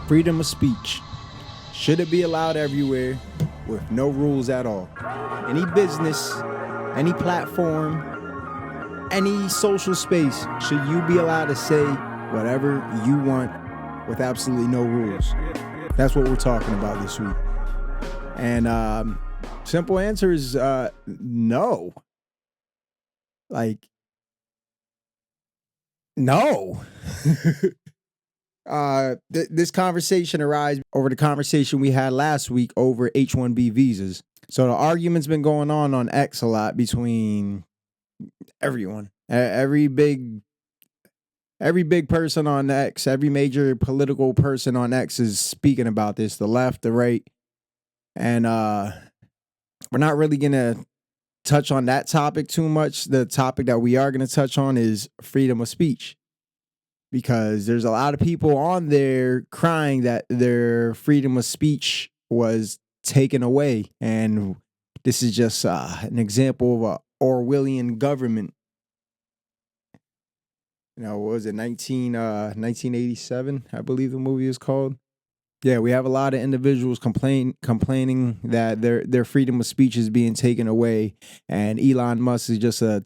Freedom of speech. Should it be allowed everywhere with no rules at all? Any business, any platform, any social space, should you be allowed to say whatever you want with absolutely no rules? That's what we're talking about this week. And simple answer is no. Like, no. This conversation arises over the conversation we had last week over H1B visas. So the argument's been going on X a lot between everyone, every big person on X, every major political person on X is speaking about this, the left, the right. And we're not really going to touch on that topic too much. The topic that we are going to touch on is freedom of speech. Because there's a lot of people on there crying that their freedom of speech was taken away. And this is just an example of an Orwellian government. You know, what was it, 1987, I believe the movie is called. Yeah, we have a lot of individuals complaining that their freedom of speech is being taken away. And Elon Musk is just he's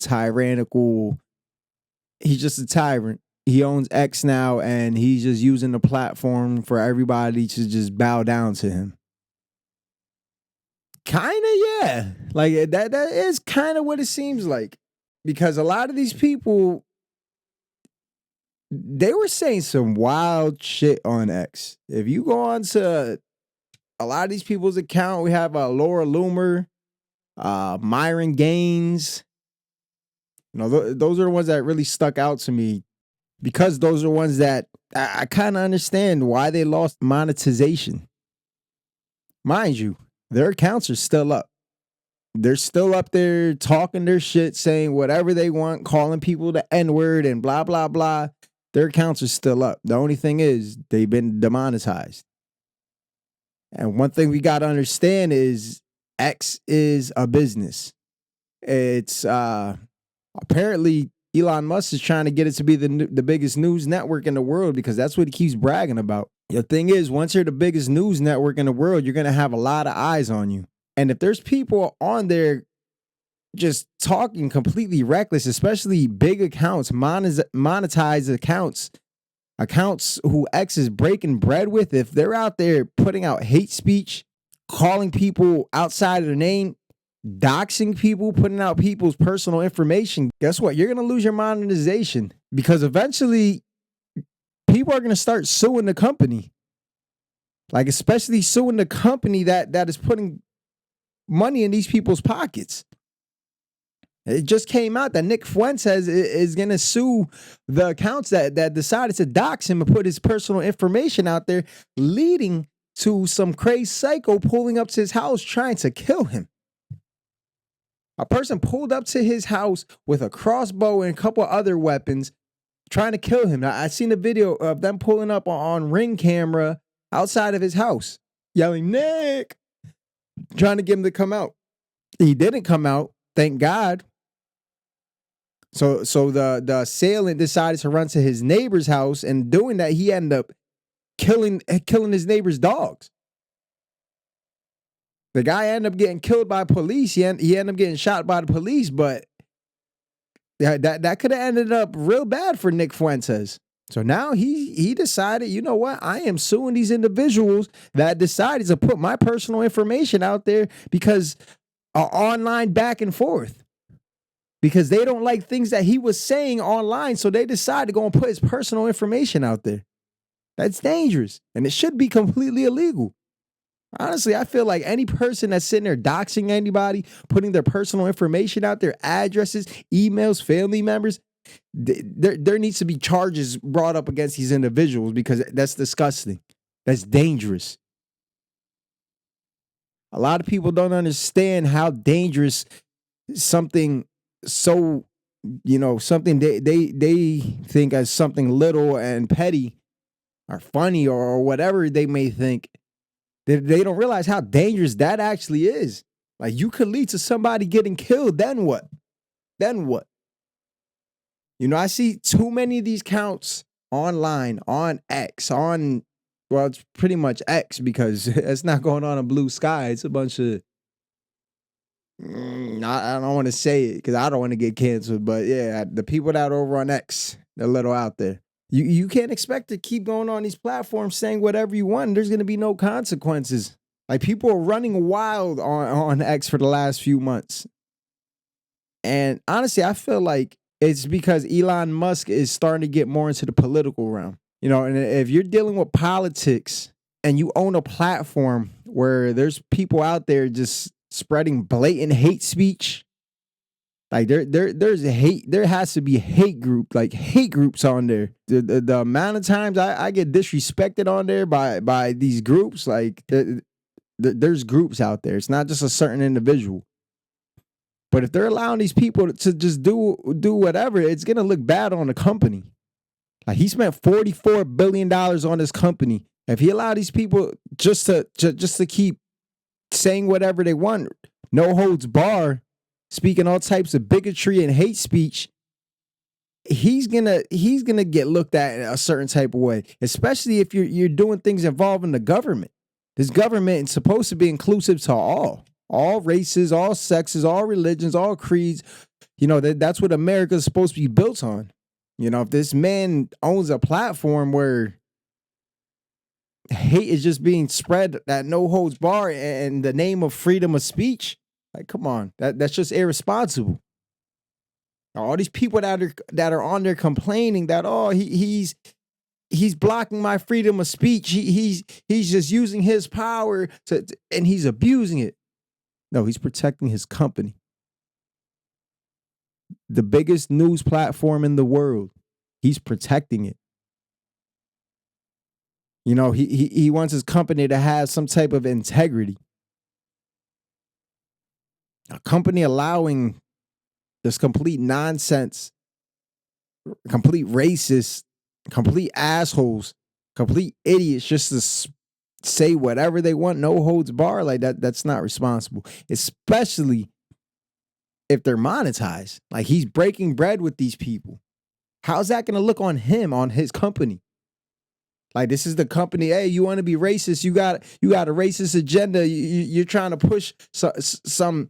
just a tyrant. He owns X now, and he's just using the platform for everybody to just bow down to him. Kinda, yeah. Like, that is kind of what it seems like. Because a lot of these people, they were saying some wild shit on X. If you go on to a lot of these people's account, we have Laura Loomer, Myron Gaines. You know, those are the ones that really stuck out to me. Because those are ones that I kind of understand why they lost monetization. Mind you, their accounts are still up. They're still up there talking their shit, saying whatever they want, calling people the N-word and blah, blah, blah. Their accounts are still up. The only thing is they've been demonetized. And one thing we got to understand is X is a business. It's apparently Elon Musk is trying to get it to be the biggest news network in the world because that's what he keeps bragging about. The thing is, once you're the biggest news network in the world, you're going to have a lot of eyes on you. And if there's people on there just talking completely reckless, especially big accounts, monetized accounts who X is breaking bread with, if they're out there putting out hate speech, calling people outside of their name, doxing people, putting out people's personal information, guess what? You're going to lose your monetization because eventually people are going to start suing the company. Like, especially suing the company that is putting money in these people's pockets. It just came out that Nick Fuentes is going to sue the accounts that decided to dox him and put his personal information out there, leading to some crazy psycho pulling up to his house trying to kill him. A person pulled up to his house with a crossbow and a couple other weapons trying to kill him. Now, I seen a video of them pulling up on Ring camera outside of his house, yelling, "Nick!" trying to get him to come out. He didn't come out, thank God. So the assailant decided to run to his neighbor's house, and doing that, he ended up killing his neighbor's dogs. The guy ended up getting killed by police. He ended up getting shot by the police, but that could have ended up real bad for Nick Fuentes. So now he decided, you know what? I am suing these individuals that decided to put my personal information out there because online back and forth. Because they don't like things that he was saying online, so they decided to go and put his personal information out there. That's dangerous, and it should be completely illegal. Honestly, I feel like any person that's sitting there doxing anybody, putting their personal information out there, addresses, emails, family members, there needs to be charges brought up against these individuals because that's disgusting. That's dangerous. A lot of people don't understand how dangerous something so, something they think as something little and petty or funny or whatever they may think. They don't realize how dangerous that actually is. Like, you could lead to somebody getting killed. Then what? I see too many of these counts online, on X, on well, it's pretty much X because it's not going on a blue sky. It's a bunch of I don't want to say it because I don't want to get canceled, but yeah, the people that are over on X, they're a little out there. You can't expect to keep going on these platforms saying whatever you want. There's going to be no consequences. Like people are running wild on X for the last few months. And honestly, I feel like it's because Elon Musk is starting to get more into the political realm. You know, and if you're dealing with politics and you own a platform where there's people out there just spreading blatant hate speech, like there's a hate, there has to be hate groups on there. The amount of times I get disrespected on there by these groups, like there's groups out there. It's not just a certain individual. But if they're allowing these people to just do whatever, it's gonna look bad on the company. Like he spent $44 billion on this company. If he allowed these people just to keep saying whatever they want, no holds bar, speaking all types of bigotry and hate speech, he's gonna get looked at in a certain type of way, especially if you're doing things involving the government. This government is supposed to be inclusive to all races, all sexes, all religions, all creeds. You know, that's what America is supposed to be built on. You know, if this man owns a platform where hate is just being spread at no holds bar in the name of freedom of speech, like, come on, that's just irresponsible. All these people that are on there complaining that he's blocking my freedom of speech. He's just using his power and he's abusing it. No, he's protecting his company. The biggest news platform in the world. He's protecting it. You know, he wants his company to have some type of integrity. A company allowing this complete nonsense, complete racist, complete assholes, complete idiots just to say whatever they want, no holds bar, like that's not responsible. Especially if they're monetized. Like he's breaking bread with these people. How's that gonna look on him, on his company? Like this is the company. Hey, you want to be racist? You got a racist agenda. You're trying to push some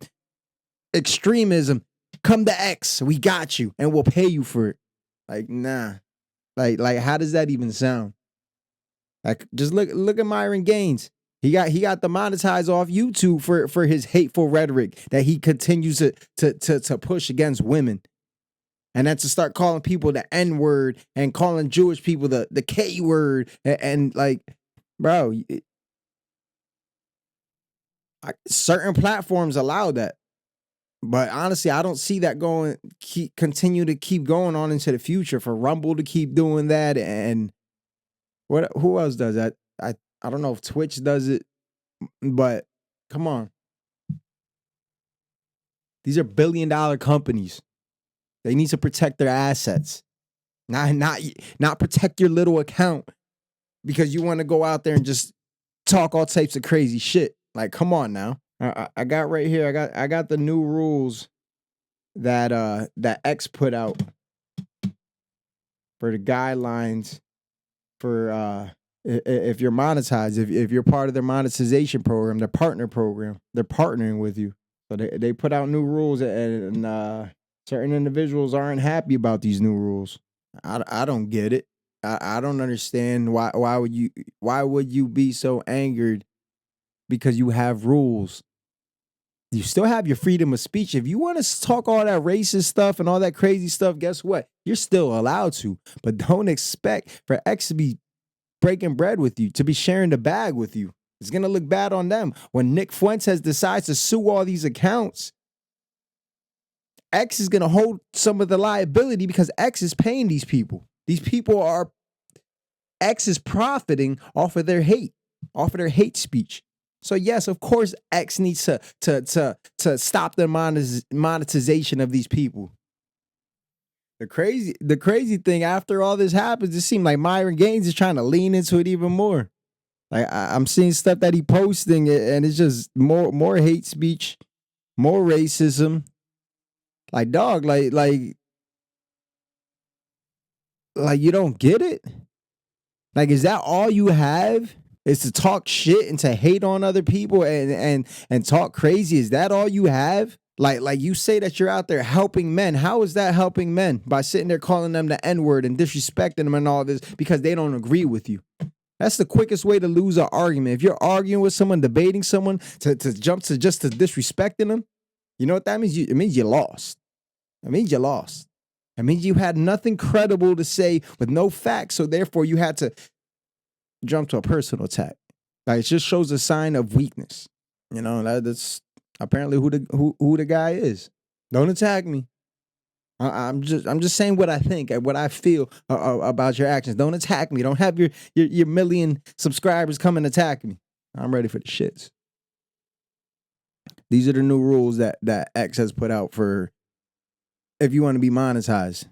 extremism. Come to X. We got you, and we'll pay you for it. Like nah. Like how does that even sound? Like just look at Myron Gaines. He got demonetized off YouTube for his hateful rhetoric that he continues to push against women. And then to start calling people the N-word and calling Jewish people the K-word and like, bro, certain platforms allow that. But honestly, I don't see that continue to keep going on into the future for Rumble to keep doing that. And who else does that? I don't know if Twitch does it, but come on. These are billion-dollar companies. They need to protect their assets. Not protect your little account because you want to go out there and just talk all types of crazy shit. Like, come on now. I got right here. I got the new rules that X put out for the guidelines for if you're monetized, if you're part of their monetization program, their partner program, they're partnering with you. So they put out new rules and certain individuals aren't happy about these new rules. I don't get it. I don't understand why would you be so angered because you have rules. You still have your freedom of speech. If you want to talk all that racist stuff and all that crazy stuff, guess what? You're still allowed to. But don't expect for X to be breaking bread with you, to be sharing the bag with you. It's going to look bad on them. When Nick Fuentes decides to sue all these accounts, X is going to hold some of the liability because X is paying these people. These people are, X is profiting off of their hate, off of their hate speech. So yes, of course, X needs to stop the monetization of these people. The crazy thing, after all this happens, it seemed like Myron Gaines is trying to lean into it even more. Like I'm seeing stuff that he posting, and it's just more hate speech, more racism. Like dog, like you don't get it. Like, is that all you have? Is to talk shit and to hate on other people and talk crazy? Is that all you have? Like you say that you're out there helping men. How is that helping men? By sitting there calling them the N-word and disrespecting them and all this because they don't agree with you. That's the quickest way to lose an argument. If you're arguing with someone, debating someone, to jump to just to disrespecting them, you know what that means? It means you lost. It means you lost. It means you had nothing credible to say with no facts, so therefore you had to jump to a personal attack. Like, it just shows a sign of weakness. You know, that's apparently who the guy is. Don't attack me. I'm just saying what I think and what I feel about your actions. Don't attack me. Don't have your million subscribers come and attack me. I'm ready for the shits. These are the new rules that X has put out for if you want to be monetized.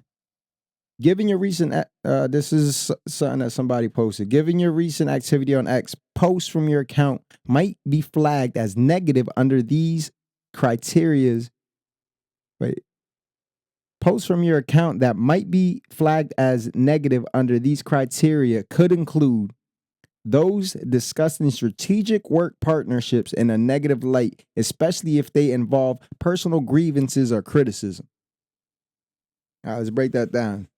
Given your recent, this is something that somebody posted. Given your recent activity on X, posts from your account might be flagged as negative under these criterias. Posts from your account that might be flagged as negative under these criteria could include those discussing strategic work partnerships in a negative light, especially if they involve personal grievances or criticism. All right, let's break that down.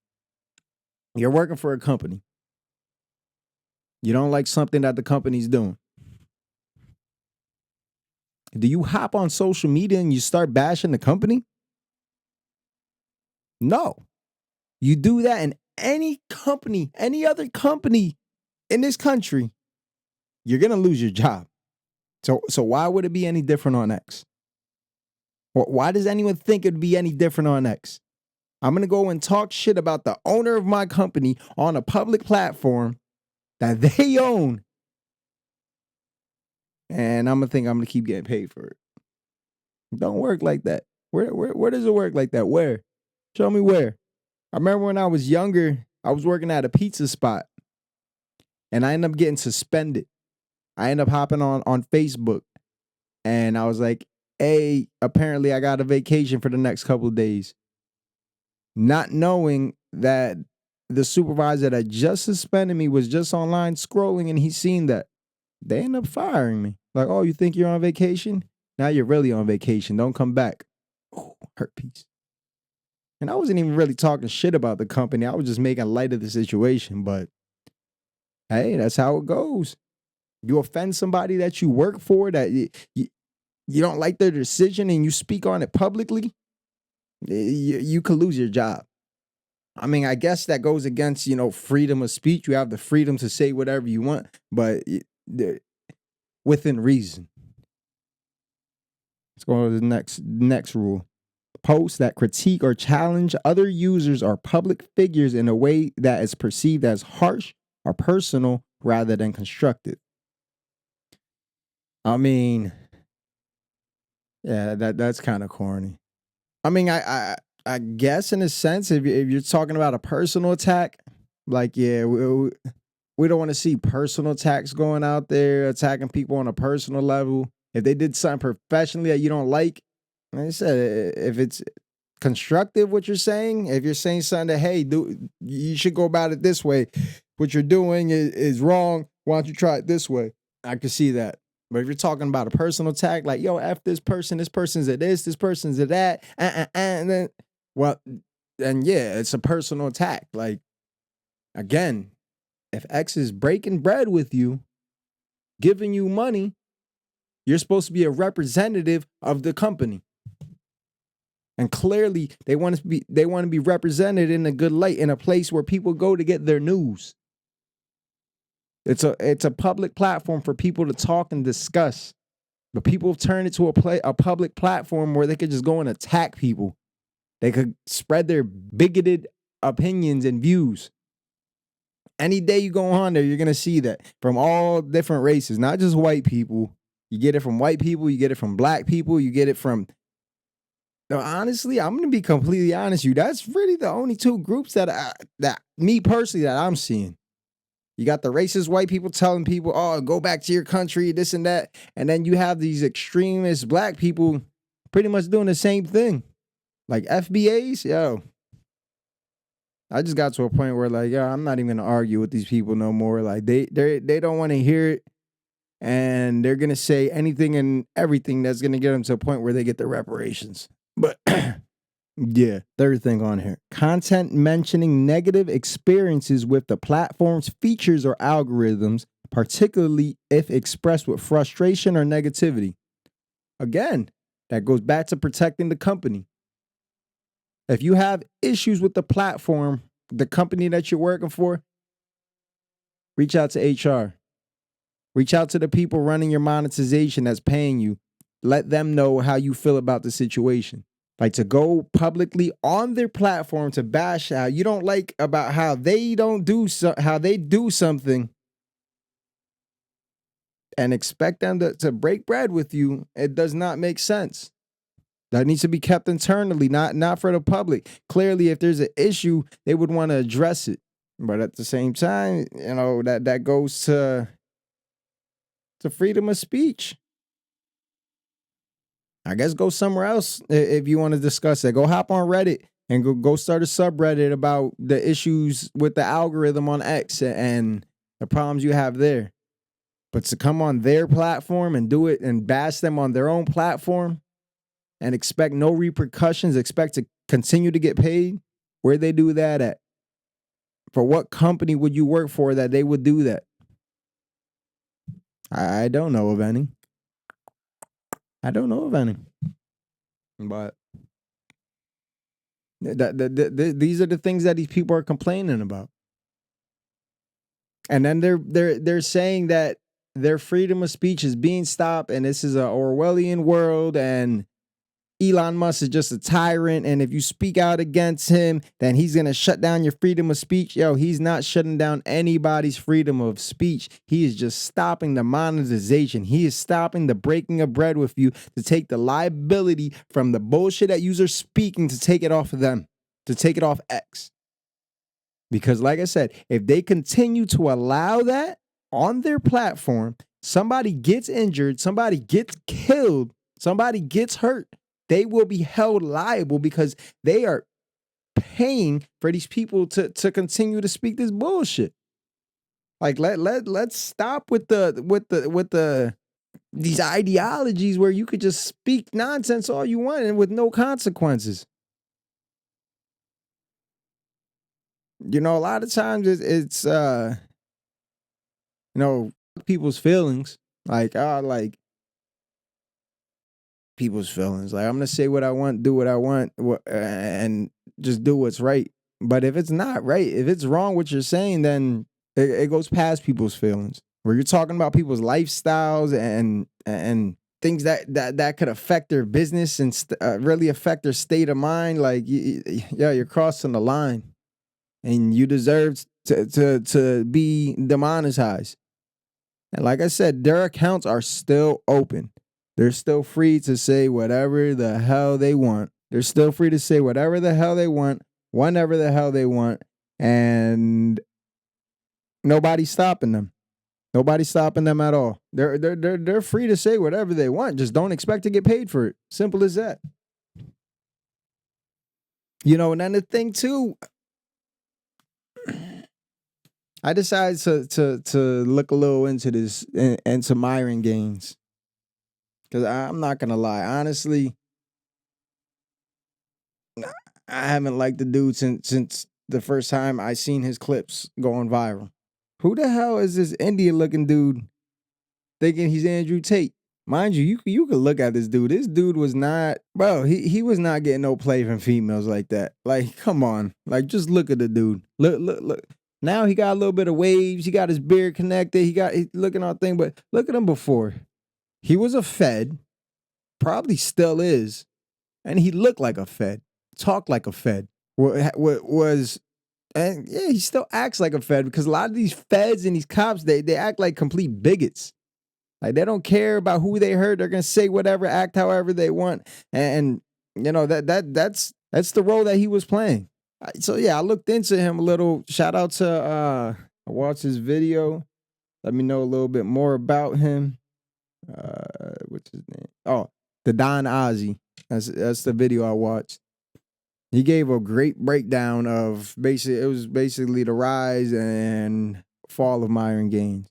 You're working for a company. You don't like something that the company's doing. Do you hop on social media and you start bashing the company? No. You do that in any company, any other company in this country, you're going to lose your job. So why would it be any different on X? Why does anyone think it'd be any different on X? I'm going to go and talk shit about the owner of my company on a public platform that they own. And I'm going to think I'm going to keep getting paid for it. It don't work like that. Where does it work like that? Where? Show me where. I remember when I was younger, I was working at a pizza spot. And I ended up getting suspended. I ended up hopping on Facebook. And I was like, hey, apparently I got a vacation for the next couple of days. Not knowing that the supervisor that just suspended me was just online scrolling and he seen that. They ended up firing me. Like, oh, you think you're on vacation? Now you're really on vacation. Don't come back. Oh, hurt piece. And I wasn't even really talking shit about the company. I was just making light of the situation. But hey, that's how it goes. You offend somebody that you work for, that you don't like their decision and you speak on it publicly, you could lose your job. I mean, I guess that goes against, freedom of speech. You have the freedom to say whatever you want, but within reason. Let's go on to the next rule. Posts that critique or challenge other users or public figures in a way that is perceived as harsh or personal rather than constructive. I mean, yeah, that's kind of corny. I mean, I guess in a sense, if you're talking about a personal attack, like, yeah, we don't want to see personal attacks going out there, attacking people on a personal level. If they did something professionally that you don't like I said, if it's constructive, what you're saying, if you're saying something that, hey, you should go about it this way, what you're doing is wrong, why don't you try it this way? I could see that. But if you're talking about a personal attack, like, yo, F this person's at this person's at that, and then, well, then yeah, it's a personal attack. Like, again, if X is breaking bread with you, giving you money, you're supposed to be a representative of the company. And clearly they want to be represented in a good light, in a place where people go to get their news. It's a public platform for people to talk and discuss. But people have turned it to a public platform where they could just go and attack people. They could spread their bigoted opinions and views. Any day you go on there, you're going to see that from all different races, not just white people. You get it from white people, you get it from black people, you get it from... No, honestly, I'm going to be completely honest with you. That's really the only two groups that me personally, that I'm seeing. You got the racist white people telling people, oh, go back to your country, this and that. And then you have these extremist black people pretty much doing the same thing. Like FBAs, yo. I just got to a point where like, yeah, I'm not even gonna argue with these people no more. Like they don't want to hear it, and they're gonna say anything and everything that's gonna get them to a point where they get their reparations. But yeah, third thing on here: content mentioning negative experiences with the platform's features or algorithms, particularly if expressed with frustration or negativity. Again, that goes back to protecting the company. If you have issues with the platform, the company that you're working for, reach out to HR. Reach out to the people running your monetization that's paying you. Let them know how you feel about the situation. Like to go publicly on their platform to bash how you don't like about how they don't do how they do something and expect them to break bread with you, it does not make sense. That needs to be kept internally, not for the public. Clearly, if there's an issue, they would want to address it. But at the same time, that goes to freedom of speech. I guess go somewhere else if you want to discuss it. Go hop on Reddit and go start a subreddit about the issues with the algorithm on X and the problems you have there. But to come on their platform and do it and bash them on their own platform and expect no repercussions, expect to continue to get paid, where they do that at? For what company would you work for that they would do that? I don't know of any. I don't know of any. But these are the things that these people are complaining about. And then they're saying that their freedom of speech is being stopped, and this is an Orwellian world, and Elon Musk is just a tyrant, and if you speak out against him, then he's gonna shut down your freedom of speech. Yo, he's not shutting down anybody's freedom of speech. He is just stopping the monetization. He is stopping the breaking of bread with you to take the liability from the bullshit that users speaking to take it off of them, to take it off X. Because like I said, if they continue to allow that on their platform, somebody gets injured, somebody gets killed, somebody gets hurt, they will be held liable because they are paying for these people to continue to speak this bullshit. Like let's stop with the these ideologies where you could just speak nonsense all you want and with no consequences. A lot of times it's people's feelings. Like people's feelings. Like I'm gonna say what I want, do what I want, and just do what's right. But if it's not right, if it's wrong what you're saying, then it goes past people's feelings. Where you're talking about people's lifestyles and things that could affect their business and really affect their state of mind. Like yeah, you're crossing the line, and you deserve to be demonetized. And like I said, their accounts are still open. They're still free to say whatever the hell they want. They're still free to say whatever the hell they want, whenever the hell they want, and nobody's stopping them. Nobody's stopping them at all. They're free to say whatever they want. Just don't expect to get paid for it. Simple as that. And then the thing too, I decided to look a little into this into Myron Gaines. Because I'm not gonna lie, honestly, I haven't liked the dude since the first time I seen his clips going viral. Who the hell is this Indian looking dude thinking he's Andrew Tate? Mind you, you could look at this dude. This dude was not, bro. He was not getting no play from females like that. Like, come on, like just look at the dude. Look. Now he got a little bit of waves. He got his beard connected. He's looking all thing, but look at him before. He was a Fed, probably still is, and he looked like a Fed, talked like a Fed. Was and yeah, he still acts like a Fed because a lot of these Feds and these cops they act like complete bigots. Like they don't care about who they hurt. They're gonna say whatever, act however they want, and that's the role that he was playing. So yeah, I looked into him a little. Shout out to I watched his video. Let me know a little bit more about him. What's his name? Oh, the Don Ozzy. That's the video I watched. He gave a great breakdown of basically the rise and fall of Myron Gaines.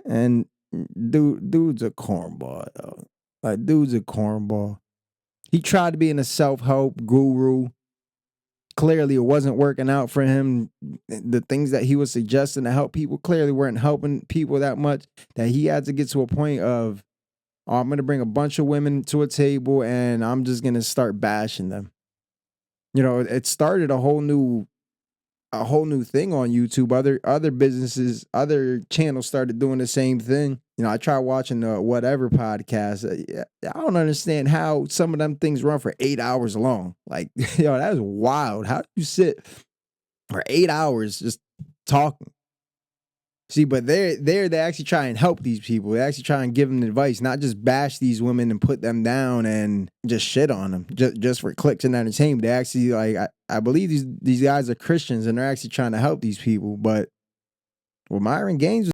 And dude's a cornball, though. Like, dude's a cornball. He tried to be in a self-help guru. Clearly, it wasn't working out for him. The things that he was suggesting to help people clearly weren't helping people that much, that he had to get to a point of, oh, I'm going to bring a bunch of women to a table and I'm just going to start bashing them. You know, it started a whole new thing on YouTube. Other businesses, other channels started doing the same thing. You know, I tried watching the Whatever podcast. I don't understand how some of them things run for 8 hours long. Like, yo, that is wild. How do you sit for 8 hours just talking? See, but they actually try and help these people. They actually try and give them advice, not just bash these women and put them down and just shit on them just for clicks and entertainment. They actually, like, I believe these guys are Christians and they're actually trying to help these people. But well, Myron Gaines